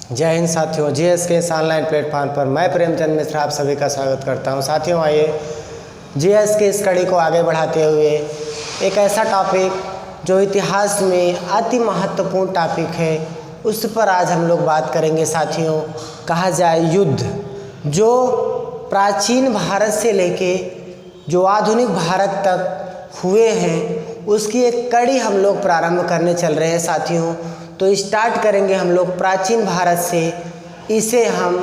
जय हिंद साथियों, जीएस के इस ऑनलाइन प्लेटफॉर्म पर मैं प्रेमचंद मिश्रा आप सभी का स्वागत करता हूं। साथियों, आइए जीएस के इस कड़ी को आगे बढ़ाते हुए एक ऐसा टॉपिक जो इतिहास में अति महत्वपूर्ण टॉपिक है उस पर आज हम लोग बात करेंगे। साथियों, कहा जाए युद्ध, जो प्राचीन भारत से लेके जो आधुनिक भारत तक हुए हैं उसकी एक कड़ी हम लोग प्रारंभ करने चल रहे हैं। साथियों, तो स्टार्ट करेंगे हम लोग प्राचीन भारत से। इसे हम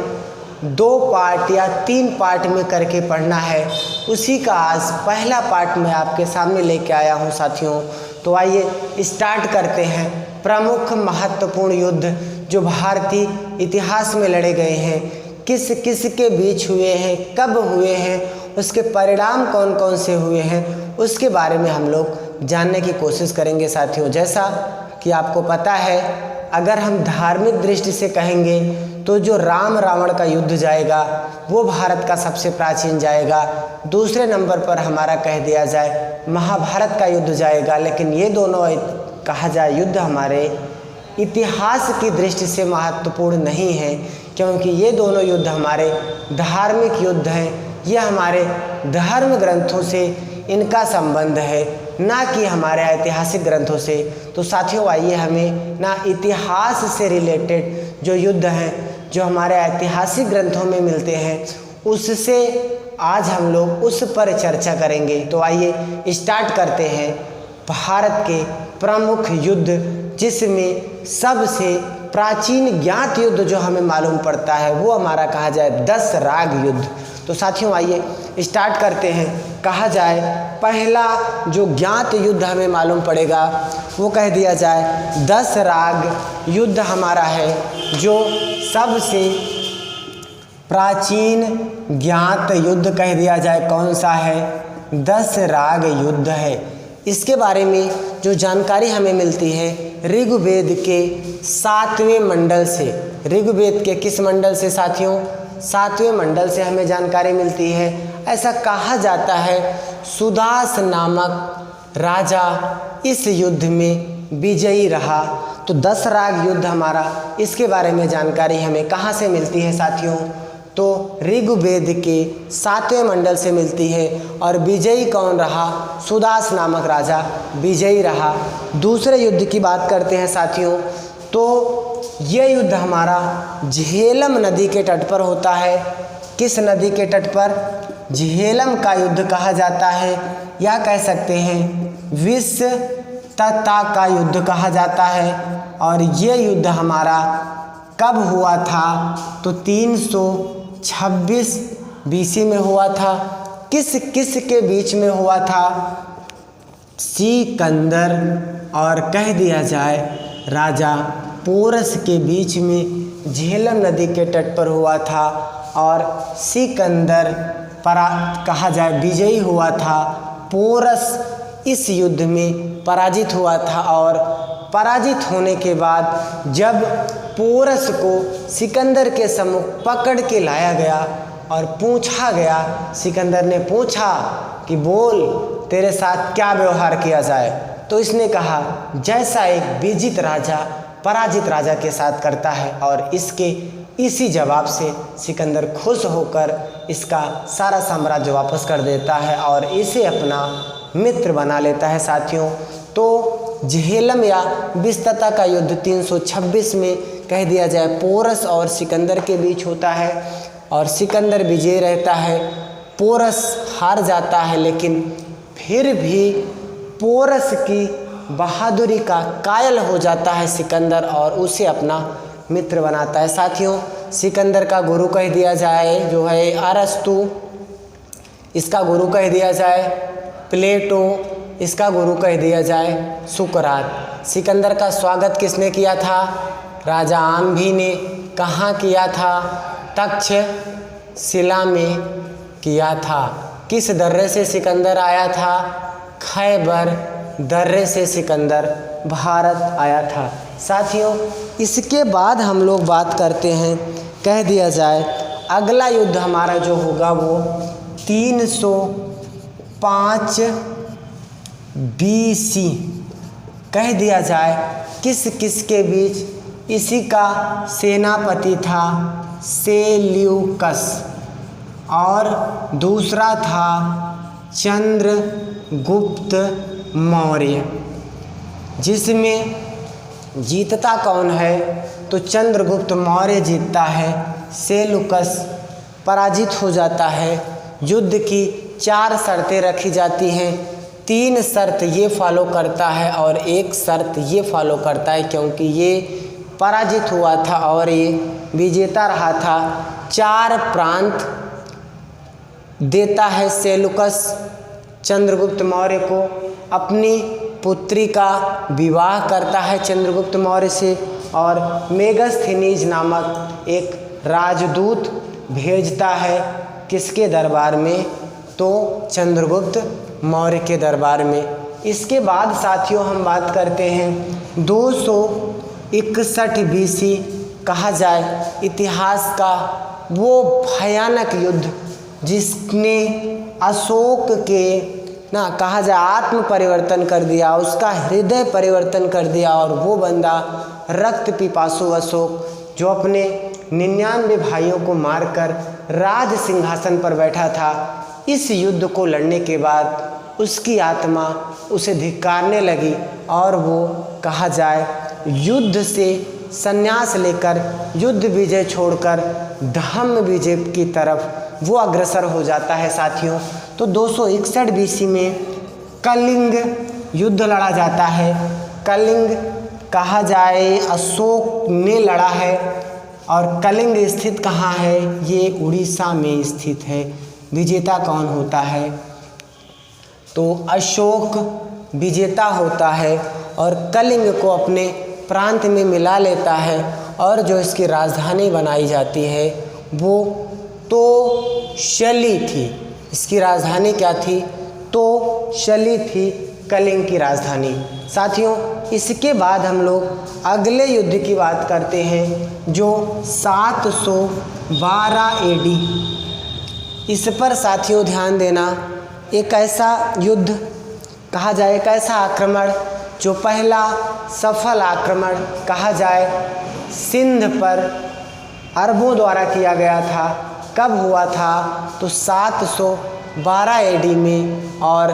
2 पार्ट या 3 पार्ट में करके पढ़ना है। उसी का आज पहला पार्ट मैं आपके सामने लेके आया हूँ। साथियों, तो आइए स्टार्ट करते हैं। प्रमुख महत्वपूर्ण युद्ध जो भारतीय इतिहास में लड़े गए हैं, किस किस के बीच हुए हैं, कब हुए हैं, उसके परिणाम कौन कौन से हुए हैं, उसके बारे में हम लोग जानने की कोशिश करेंगे। साथियों, जैसा कि आपको पता है, अगर हम धार्मिक दृष्टि से कहेंगे तो जो राम रावण का युद्ध जाएगा वो भारत का सबसे प्राचीन जाएगा। दूसरे नंबर पर हमारा कह दिया जाए महाभारत का युद्ध जाएगा। लेकिन ये दोनों कहा जाए युद्ध हमारे इतिहास की दृष्टि से महत्वपूर्ण नहीं है, क्योंकि ये दोनों युद्ध हमारे धार्मिक युद्ध हैं। ये हमारे धर्म ग्रंथों से इनका संबंध है, ना कि हमारे ऐतिहासिक ग्रंथों से। तो साथियों, आइए हमें ना इतिहास से रिलेटेड जो युद्ध हैं जो हमारे ऐतिहासिक ग्रंथों में मिलते हैं उससे आज हम लोग उस पर चर्चा करेंगे। तो आइए स्टार्ट करते हैं। भारत के प्रमुख युद्ध जिसमें सबसे प्राचीन ज्ञात युद्ध जो हमें मालूम पड़ता है वो हमारा कहा जाए 10 राग युद्ध। तो साथियों, आइए स्टार्ट करते हैं। कहा जाए पहला जो ज्ञात युद्ध हमें मालूम पड़ेगा वो कह दिया जाए 10 राग युद्ध हमारा है, जो सबसे प्राचीन ज्ञात युद्ध कह दिया जाए कौन सा है, 10 राग युद्ध है। इसके बारे में जो जानकारी हमें मिलती है ऋग्वेद के 7वें मंडल से। ऋग्वेद के किस मंडल से साथियों? 7वें मंडल से हमें जानकारी मिलती है। ऐसा कहा जाता है सुदास नामक राजा इस युद्ध में विजयी रहा। तो 10 राग युद्ध हमारा, इसके बारे में जानकारी हमें कहाँ से मिलती है साथियों? तो ऋग्वेद के 7वें मंडल से मिलती है। और विजयी कौन रहा? सुदास नामक राजा विजयी रहा। दूसरे युद्ध की बात करते हैं साथियों, तो ये युद्ध हमारा झेलम नदी के तट पर होता है। किस नदी के तट पर? झेलम का युद्ध कहा जाता है, या कह सकते हैं विश्व तता का युद्ध कहा जाता है। और ये युद्ध हमारा कब हुआ था? तो 326 BC में हुआ था। किस किस के बीच में हुआ था? सिकंदर और कह दिया जाए राजा पोरस के बीच में झेलम नदी के तट पर हुआ था। और सिकंदर कहा जाए विजयी हुआ था। पोरस इस युद्ध में पराजित हुआ था। और पराजित होने के बाद जब पोरस को सिकंदर के सम्मुख पकड़ के लाया गया और पूछा गया, सिकंदर ने पूछा कि बोल तेरे साथ क्या व्यवहार किया जाए, तो इसने कहा जैसा एक विजित राजा पराजित राजा के साथ करता है। और इसी जवाब से सिकंदर खुश होकर इसका सारा साम्राज्य वापस कर देता है और इसे अपना मित्र बना लेता है। साथियों, तो झेलम या विस्तता का युद्ध 326 में कह दिया जाए पोरस और सिकंदर के बीच होता है। और सिकंदर विजय रहता है, पोरस हार जाता है। लेकिन फिर भी पोरस की बहादुरी का कायल हो जाता है सिकंदर और उसे अपना मित्र बनाता है। साथियों, सिकंदर का गुरु कह दिया जाए जो है अरस्तु, इसका गुरु कह दिया जाए प्लेटो, इसका गुरु कह दिया जाए सुकरात। सिकंदर का स्वागत किसने किया था? राजा आम्भी ने। कहाँ किया था? तक्षशिला में किया था। किस दर्रे से सिकंदर आया था? खैबर दर्रे से सिकंदर भारत आया था। साथियों, इसके बाद हम लोग बात करते हैं, कह दिया जाए अगला युद्ध हमारा जो होगा वो 305 BC कह दिया जाए किस किस के बीच? इसी का सेनापति था सेल्यूकस और दूसरा था चंद्रगुप्त मौर्य। जिसमें जीतता कौन है? तो चंद्रगुप्त मौर्य जीतता है, सेल्यूकस पराजित हो जाता है। युद्ध की 4 शर्तें रखी जाती हैं, 3 शर्त ये फॉलो करता है और 1 शर्त ये फॉलो करता है, क्योंकि ये पराजित हुआ था और ये विजेता रहा था। 4 प्रांत देता है सेल्यूकस चंद्रगुप्त मौर्य को, अपनी पुत्री का विवाह करता है चंद्रगुप्त मौर्य से और मेगस्थनीज नामक एक राजदूत भेजता है किसके दरबार में? तो चंद्रगुप्त मौर्य के दरबार में। इसके बाद साथियों हम बात करते हैं 261 BC कहा जाए इतिहास का वो भयानक युद्ध जिसने अशोक के ना कहा जाए आत्म परिवर्तन कर दिया, उसका हृदय परिवर्तन कर दिया। और वो बंदा रक्त पिपासु अशोक जो अपने 99 भाइयों को मारकर राज सिंहासन पर बैठा था, इस युद्ध को लड़ने के बाद उसकी आत्मा उसे धिक्कारने लगी और वो कहा जाए युद्ध से संन्यास लेकर युद्ध विजय छोड़कर धम्म विजय की तरफ वो अग्रसर हो जाता है साथियों। तो 261 BC में कलिंग युद्ध लड़ा जाता है। कलिंग कहा जाए अशोक ने लड़ा है और कलिंग स्थित कहाँ है? ये उड़ीसा में स्थित है। विजेता कौन होता है? तो अशोक विजेता होता है और कलिंग को अपने प्रांत में मिला लेता है और जो इसकी राजधानी बनाई जाती है वो तोशली थी। इसकी राजधानी क्या थी? तोशली थी कलिंग की राजधानी। साथियों इसके बाद हम लोग अगले युद्ध की बात करते हैं जो 712 AD। इस पर साथियों ध्यान देना, एक ऐसा युद्ध कहा जाए, एक ऐसा आक्रमण जो पहला सफल आक्रमण कहा जाए सिंध पर अरबों द्वारा किया गया था। कब हुआ था? तो 712 AD में और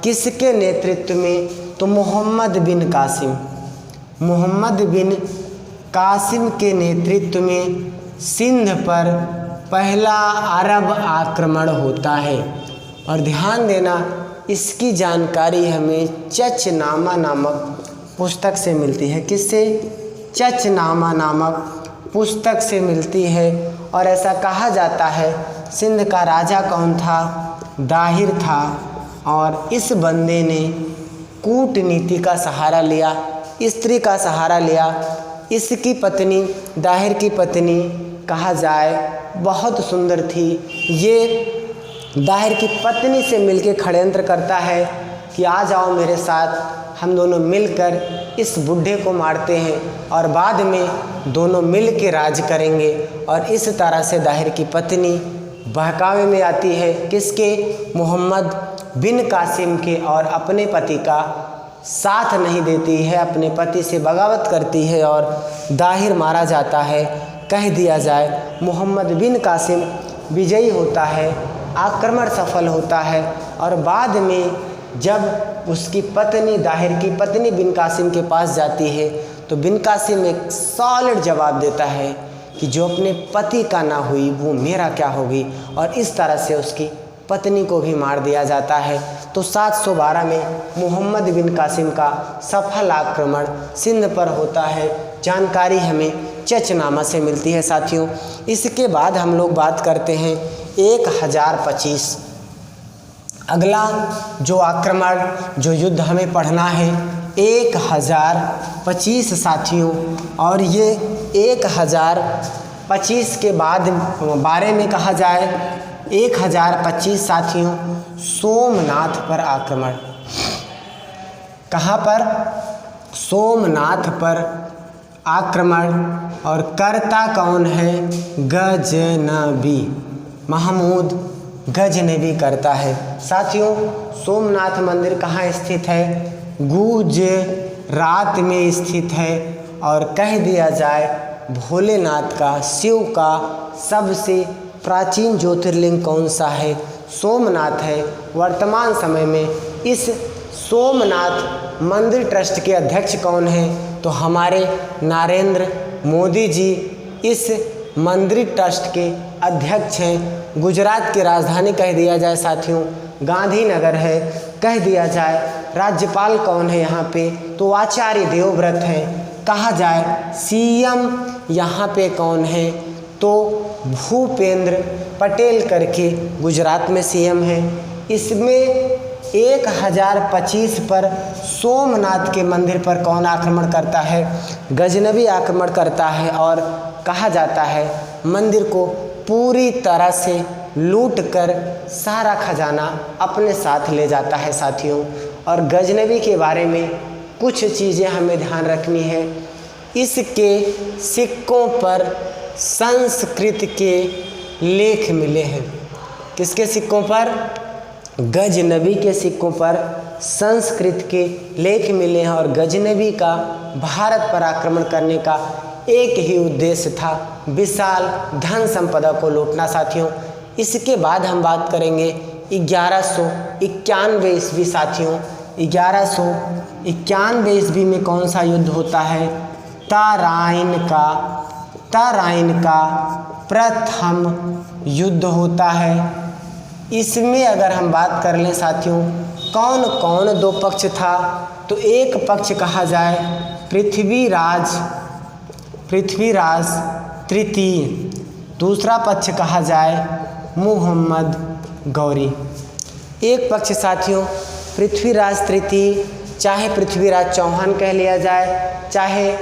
किसके नेतृत्व में? तो मोहम्मद बिन कासिम के नेतृत्व में सिंध पर पहला अरब आक्रमण होता है। और ध्यान देना इसकी जानकारी हमें चचनामा नामक पुस्तक से मिलती है। किससे? चचनामा नामक पुस्तक से मिलती है। और ऐसा कहा जाता है सिंध का राजा कौन था? दाहिर था। और इस बंदे ने कूटनीति का सहारा लिया, स्त्री का सहारा लिया। इसकी पत्नी, दाहिर की पत्नी कहा जाए बहुत सुंदर थी। ये दाहिर की पत्नी से मिलके षड्यंत्र करता है कि आ जाओ मेरे साथ, हम दोनों मिलकर इस बुढ़े को मारते हैं और बाद में दोनों मिल के राज करेंगे। और इस तरह से दाहिर की पत्नी बहकावे में आती है किसके? मोहम्मद बिन कासिम के, और अपने पति का साथ नहीं देती है, अपने पति से बगावत करती है और दाहिर मारा जाता है। कह दिया जाए मोहम्मद बिन कासिम विजयी होता है, आक्रमण सफल होता है। और बाद में जब उसकी पत्नी, दाहिर की पत्नी बिन कासिम के पास जाती है तो बिन कासिम एक सॉलिड जवाब देता है कि जो अपने पति का ना हुई वो मेरा क्या होगी। और इस तरह से उसकी पत्नी को भी मार दिया जाता है। तो 712 में मोहम्मद बिन कासिम का सफल आक्रमण सिंध पर होता है। जानकारी हमें चचनामा से मिलती है साथियों। इसके बाद हम लोग बात करते हैं 1025। अगला जो आक्रमण, जो युद्ध हमें पढ़ना है 1025 साथियों। और ये 1025 के बाद बारे में कहा जाए 1025 साथियों सोमनाथ पर आक्रमण। कहाँ पर? सोमनाथ पर आक्रमण। और कर्ता कौन है? गजनबी, महमूद गजनबी करता है। साथियों सोमनाथ मंदिर कहाँ स्थित है? गुजरात में स्थित है। और कह दिया जाए भोलेनाथ का, शिव का सबसे प्राचीन ज्योतिर्लिंग कौन सा है? सोमनाथ है। वर्तमान समय में इस सोमनाथ मंदिर ट्रस्ट के अध्यक्ष कौन हैं? तो हमारे नरेंद्र मोदी जी इस मंदिर ट्रस्ट के अध्यक्ष हैं। गुजरात की राजधानी कह दिया जाए साथियों गांधीनगर है। कह दिया जाए राज्यपाल कौन है यहाँ पे? तो आचार्य देवव्रत हैं। कहा जाए सीएम यहाँ पे कौन है? तो भूपेंद्र पटेल करके गुजरात में सीएम है। इसमें 1025 पर सोमनाथ के मंदिर पर कौन आक्रमण करता है? गजनबी आक्रमण करता है और कहा जाता है मंदिर को पूरी तरह से लूट कर सारा खजाना अपने साथ ले जाता है साथियों। और गजनबी के बारे में कुछ चीज़ें हमें ध्यान रखनी है। इसके सिक्कों पर संस्कृत के लेख मिले हैं। किसके सिक्कों पर? गजनबी के सिक्कों पर संस्कृत के लेख मिले हैं। और गजनबी का भारत पर आक्रमण करने का एक ही उद्देश्य था, विशाल धन संपदा को लूटना साथियों। इसके बाद हम बात करेंगे 1191 ईस्वी साथियों। 1191 ईस्वी में कौन सा युद्ध होता है? तराइन का प्रथम युद्ध होता है। इसमें अगर हम बात कर लें साथियों कौन कौन दो पक्ष था? तो एक पक्ष कहा जाए पृथ्वीराज तृतीय, दूसरा पक्ष कहा जाए मुहम्मद गौरी। एक पक्ष साथियों पृथ्वीराज तृतीय, चाहे पृथ्वीराज चौहान कह लिया जाए, चाहे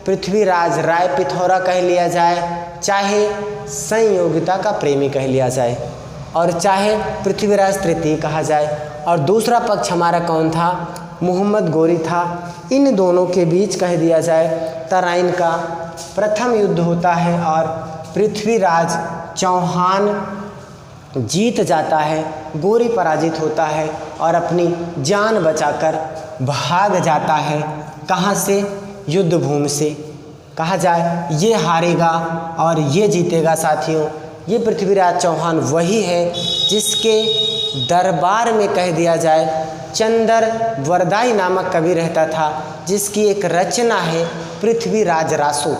पृथ्वीराज राय पिथौरा कह लिया जाए, चाहे संयोगिता का प्रेमी कह लिया जाए, और चाहे पृथ्वीराज तृतीय कहा जाए। और दूसरा पक्ष हमारा कौन था? मुहम्मद गौरी था। इन दोनों के बीच कह दिया जाए तराइन का प्रथम युद्ध होता है और पृथ्वीराज चौहान जीत जाता है, गौरी पराजित होता है और अपनी जान बचाकर भाग जाता है। कहाँ से? युद्ध भूमि से। कहा जाए ये हारेगा और ये जीतेगा साथियों। ये पृथ्वीराज चौहान वही है जिसके दरबार में कह दिया जाए चंदर वरदाई नामक कवि रहता था, जिसकी एक रचना है पृथ्वीराज रासो,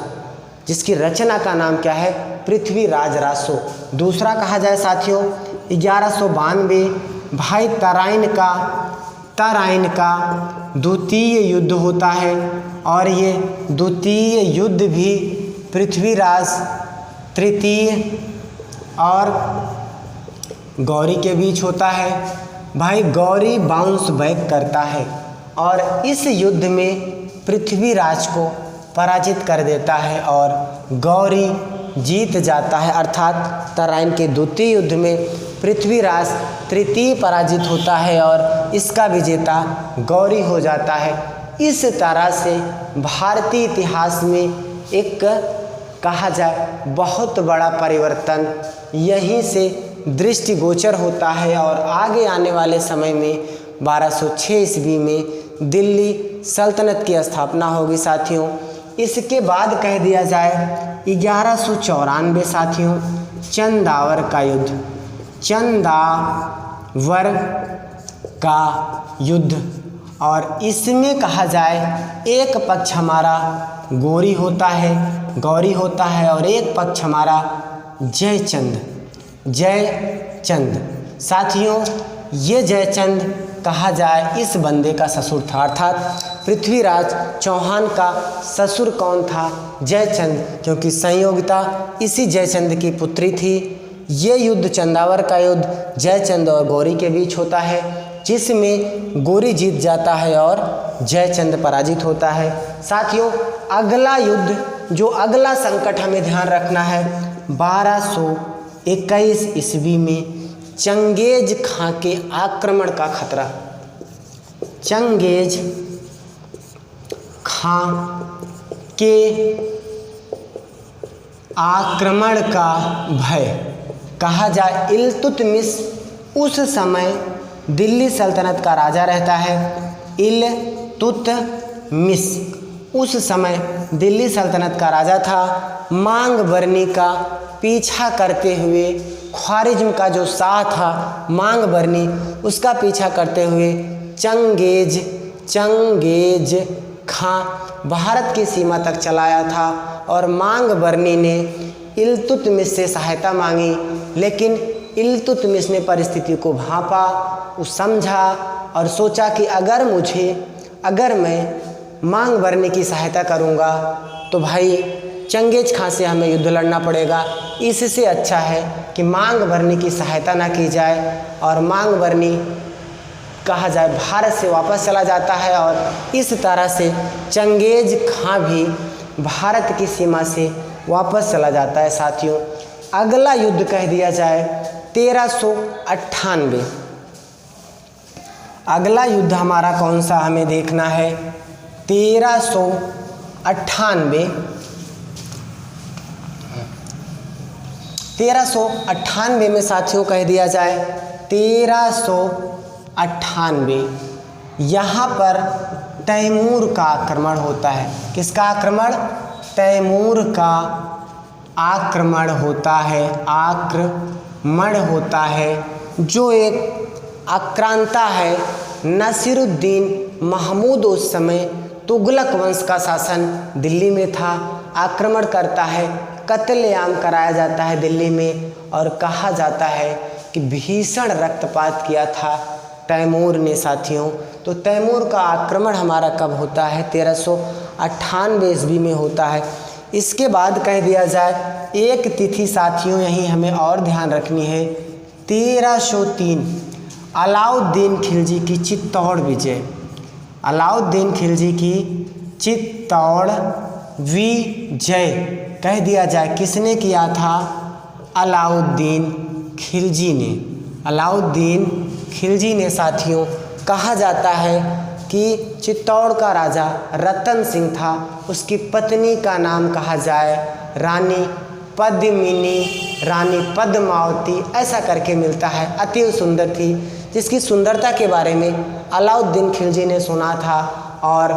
जिसकी रचना का नाम क्या है? पृथ्वीराज रासो। दूसरा कहा जाए साथियों 1192 भाई तराइन का द्वितीय युद्ध होता है और ये द्वितीय युद्ध भी पृथ्वीराज तृतीय और गौरी के बीच होता है। भाई गौरी बाउंस बैक करता है और इस युद्ध में पृथ्वीराज को पराजित कर देता है और गौरी जीत जाता है। अर्थात तराइन के द्वितीय युद्ध में पृथ्वीराज तृतीय पराजित होता है और इसका विजेता गौरी हो जाता है। इस तरह से भारतीय इतिहास में एक कहा जाए बहुत बड़ा परिवर्तन यहीं से दृष्टिगोचर होता है। और आगे आने वाले समय में 1206 ईस्वी में दिल्ली सल्तनत की स्थापना होगी साथियों। इसके बाद कह दिया जाए 1194 साथियों चंदावर का युद्ध, चंदावर का युद्ध। और इसमें कहा जाए एक पक्ष हमारा गौरी होता है और एक पक्ष हमारा जयचंद साथियों। ये जयचंद कहा जाए इस बंदे का ससुर था, अर्थात पृथ्वीराज चौहान का ससुर कौन था? जयचंद, क्योंकि संयोगिता इसी जयचंद की पुत्री थी। ये युद्ध चंदावर का युद्ध जयचंद और गौरी के बीच होता है, जिसमें गौरी जीत जाता है और जयचंद पराजित होता है। साथियों अगला युद्ध, जो अगला संकट हमें ध्यान रखना है, 1221 ईस्वी में चंगेज खां के आक्रमण का खतरा। चंगेज खां के आक्रमण का भय। कहा जाए इल्तुतमिश उस समय दिल्ली सल्तनत का राजा रहता है। इल्तुतमिश उस समय दिल्ली सल्तनत का राजा था। मांग बरनी का पीछा करते हुए ख्वारिज्म का जो शाह था मांग बरनी, उसका पीछा करते हुए चंगेज खां भारत की सीमा तक चलाया था और मांग बरनी ने इल्तुतमिश से सहायता मांगी, लेकिन इल्तुतमिश ने परिस्थिति को भांपा, उस समझा और सोचा कि अगर मैं मांग बरनी की सहायता करूंगा तो भाई चंगेज खां से हमें युद्ध लड़ना पड़ेगा। इससे अच्छा है कि मांग बरनी की सहायता ना की जाए और मांग बरनी कहा जाए भारत से वापस चला जाता है और इस तरह से चंगेज खां भी भारत की सीमा से वापस चला जाता है। साथियों, अगला युद्ध कह दिया जाए 1398। अगला युद्ध हमारा कौन सा हमें देखना है? 1398 में साथियों कह दिया जाए 1398 यहाँ पर तैमूर का आक्रमण होता है। किसका आक्रमण? तैमूर का आक्रमण होता है, जो एक आक्रांता है। नसीरुद्दीन महमूद उस समय तुगलक वंश का शासन दिल्ली में था, आक्रमण करता है, कत्लेआम कराया जाता है दिल्ली में और कहा जाता है कि भीषण रक्तपात किया था तैमूर ने। साथियों, तो तैमूर का आक्रमण हमारा कब होता है? 1398 ईस्वी में होता है। इसके बाद कह दिया जाए एक तिथि साथियों यहीं हमें और ध्यान रखनी है, 1303 अलाउद्दीन खिलजी की चित्तौड़ विजय। अलाउद्दीन खिलजी की चित्तौड़ विजय कह दिया जाए किसने किया था? अलाउद्दीन खिलजी ने। साथियों, कहा जाता है कि चित्तौड़ का राजा रतन सिंह था, उसकी पत्नी का नाम कहा जाए रानी पद्मिनी, रानी पद्मावती, ऐसा करके मिलता है। अति सुंदर थी, जिसकी सुंदरता के बारे में अलाउद्दीन खिलजी ने सुना था और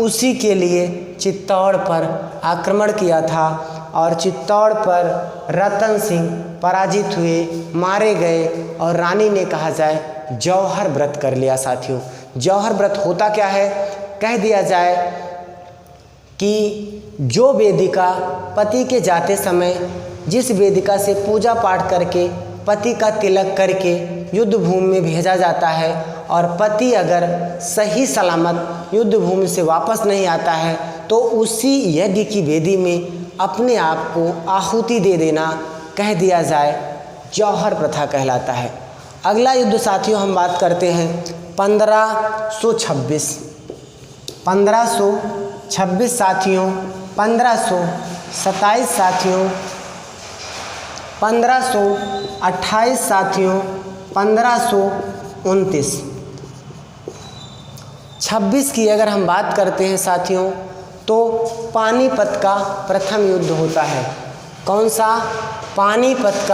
उसी के लिए चित्तौड़ पर आक्रमण किया था और चित्तौड़ पर रतन सिंह पराजित हुए, मारे गए और रानी ने कहा जाए जौहर व्रत कर लिया। साथियों, जौहर व्रत होता क्या है? कह दिया जाए कि जो वेदिका पति के जाते समय जिस वेदिका से पूजा पाठ करके पति का तिलक करके युद्ध भूमि में भेजा जाता है और पति अगर सही सलामत युद्ध भूमि से वापस नहीं आता है तो उसी यज्ञ की वेदी में अपने आप को आहुति दे देना कह दिया जाए जौहर प्रथा कहलाता है। अगला युद्ध साथियों हम बात करते हैं 1526 साथियों, 1527 साथियों, 1528 साथियों, 1529। 26 की अगर हम बात करते हैं साथियों तो पानीपत का प्रथम युद्ध होता है। कौन सा? पानीपत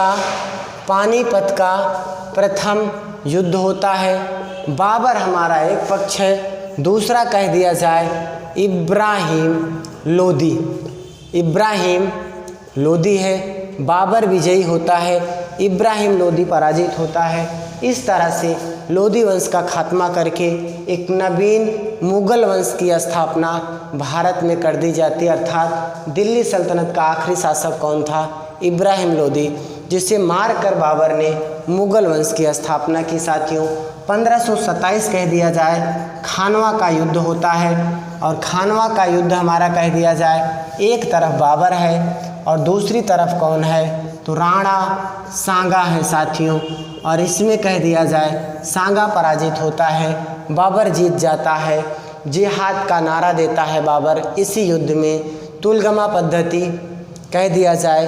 का प्रथम युद्ध होता है। बाबर हमारा एक पक्ष है, दूसरा कह दिया जाए इब्राहिम लोदी है। बाबर विजयी होता है, इब्राहिम लोदी पराजित होता है। इस तरह से लोदी वंश का खात्मा करके एक नवीन मुगल वंश की स्थापना भारत में कर दी जाती है। अर्थात दिल्ली सल्तनत का आखिरी शासक कौन था? इब्राहिम लोदी, जिसे मारकर बाबर ने मुगल वंश की स्थापना की। साथियों, 1527 कह दिया जाए खानवा का युद्ध होता है और खानवा का युद्ध हमारा कह दिया जाए एक तरफ बाबर है और दूसरी तरफ कौन है? तो राणा सांगा है साथियों। और इसमें कह दिया जाए सांगा पराजित होता है, बाबर जीत जाता है। जिहाद का नारा देता है बाबर इसी युद्ध में। तुलगमा पद्धति कह दिया जाए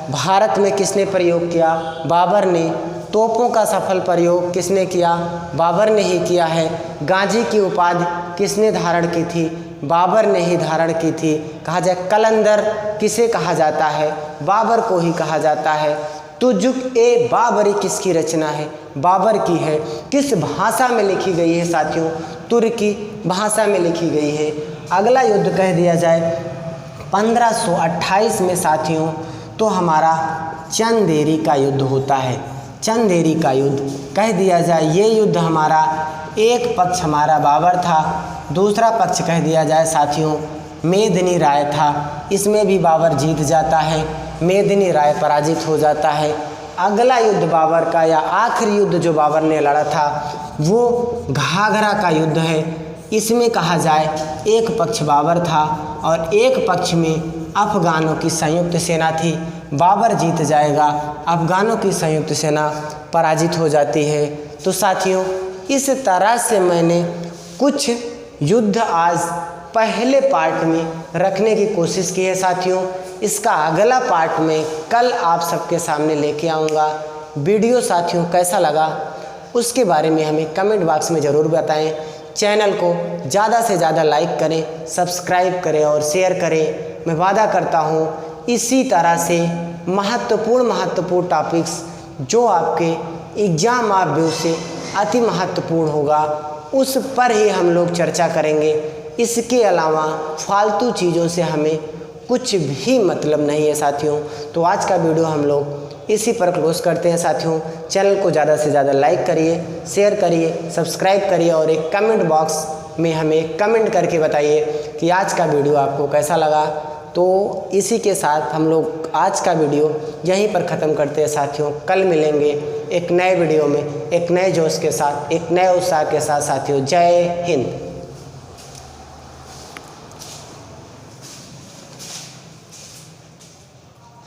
भारत में किसने प्रयोग किया? बाबर ने। तोपों का सफल प्रयोग किसने किया? बाबर ने ही किया है। गाजी की उपाधि किसने धारण की थी? बाबर ने ही धारण की थी। कहा जाए कलंदर किसे कहा जाता है? बाबर को ही कहा जाता है। तुजुक ए बाबरी किसकी रचना है? बाबर की है। किस भाषा में लिखी गई है साथियों? तुर्की भाषा में लिखी गई है। अगला युद्ध कह दिया जाए 1528 में साथियों, तो हमारा चंदेरी का युद्ध होता है। चंदेरी का युद्ध कह दिया जाए, ये युद्ध हमारा एक पक्ष हमारा बाबर था, दूसरा पक्ष कह दिया जाए साथियों मेदिनी राय था। इसमें भी बाबर जीत जाता है, मेदिनी राय पराजित हो जाता है। अगला युद्ध बाबर का या आखिरी युद्ध जो बाबर ने लड़ा था वो घाघरा का युद्ध है। इसमें कहा जाए एक पक्ष बाबर था और एक पक्ष में अफ़गानों की संयुक्त सेना थी। बाबर जीत जाएगा, अफ़गानों की संयुक्त सेना पराजित हो जाती है। तो साथियों इस तरह से मैंने कुछ युद्ध आज पहले पार्ट में रखने की कोशिश की है साथियों। इसका अगला पार्ट में कल आप सबके सामने लेके आऊँगा। वीडियो साथियों कैसा लगा उसके बारे में हमें कमेंट बॉक्स में ज़रूर बताएं। चैनल को ज़्यादा से ज़्यादा लाइक करें, सब्सक्राइब करें और शेयर करें। मैं वादा करता हूँ इसी तरह से महत्वपूर्ण टॉपिक्स जो आपके एग्ज़ाम आप व्यू से अति महत्वपूर्ण होगा उस पर ही हम लोग चर्चा करेंगे। इसके अलावा फालतू चीज़ों से हमें कुछ भी मतलब नहीं है साथियों। तो आज का वीडियो हम लोग इसी पर क्लोज करते हैं साथियों। चैनल को ज़्यादा से ज़्यादा लाइक करिए, शेयर करिए, सब्सक्राइब करिए और एक कमेंट बॉक्स में हमें कमेंट करके बताइए कि आज का वीडियो आपको कैसा लगा। तो इसी के साथ हम लोग आज का वीडियो यहीं पर ख़त्म करते हैं साथियों। कल मिलेंगे एक नए वीडियो में एक नए जोश के साथ, एक नए उत्साह के साथ साथियों। जय हिंद।